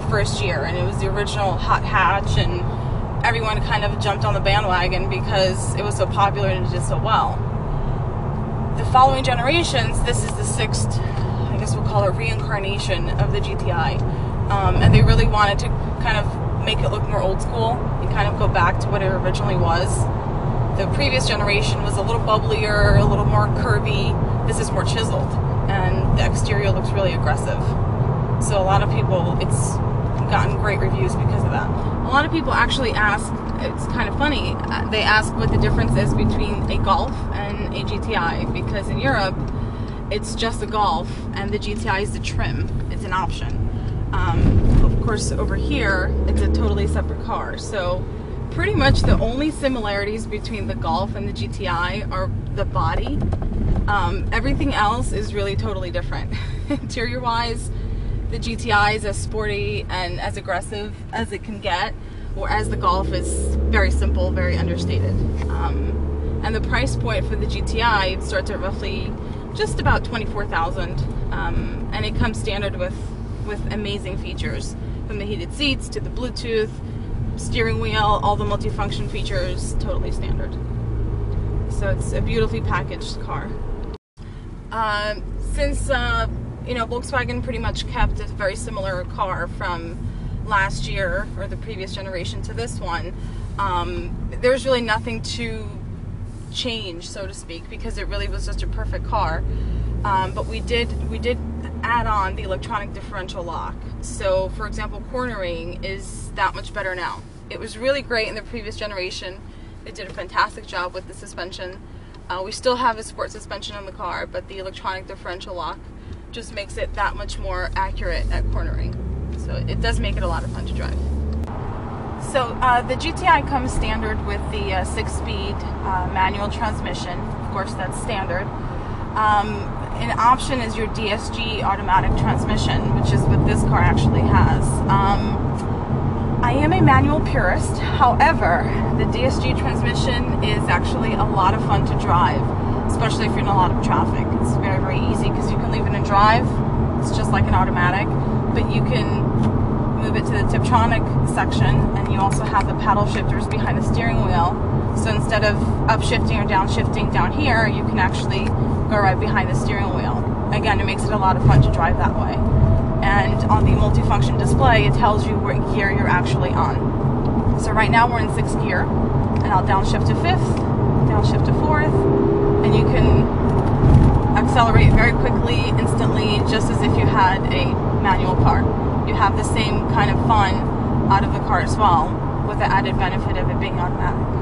first year, and it was the original hot hatch, and everyone kind of jumped on the bandwagon because it was so popular and it did so well. The following generations, this is the sixth, I guess we'll call it, reincarnation of the GTI, and they really wanted to kind of make it look more old school and kind of go back to what it originally was. The previous generation was a little bubblier, a little more curvy. This is more chiseled, and the exterior looks really aggressive. So a lot of people, it's gotten great reviews because of that. A lot of people actually ask, it's kind of funny, they ask what the difference is between a Golf and a GTI, because in Europe it's just a Golf and the GTI is the trim, it's an option. Of course over here it's a totally separate car, so pretty much the only similarities between the Golf and the GTI are the body. Everything else is really totally different. Interior wise, the GTI is as sporty and as aggressive as it can get, whereas the Golf is very simple, very understated. And the price point for the GTI starts at roughly just about $24,000, and it comes standard with amazing features, from the heated seats to the Bluetooth, steering wheel, all the multifunction features, totally standard. So it's a beautifully packaged car. Since you know, Volkswagen pretty much kept a very similar car from last year or the previous generation to this one, there's really nothing to change, so to speak, because it really was just a perfect car. But we did add on the electronic differential lock. So for example, cornering is that much better now. It was really great in the previous generation. They did a fantastic job with the suspension. We still have a sport suspension on the car, but the electronic differential lock just makes it that much more accurate at cornering. So it does make it a lot of fun to drive. So the GTI comes standard with the 6-speed manual transmission. Of course, that's standard. An option is your DSG automatic transmission, which is what this car actually has. I am a manual purist. However, the DSG transmission is actually a lot of fun to drive, especially if you're in a lot of traffic. It's very, very easy because you can leave it in drive. It's just like an automatic, but you can move it to the Tiptronic section, and you also have the paddle shifters behind the steering wheel. So instead of upshifting or downshifting down here, you can actually go right behind the steering wheel. Again, it makes it a lot of fun to drive that way. And on the multifunction display, it tells you what gear you're actually on. So right now we're in 6th gear, and I'll downshift to 5th, downshift to 4th, and you can accelerate very quickly, instantly, just as if you had a manual car. You have the same kind of fun out of the car as well, with the added benefit of it being automatic.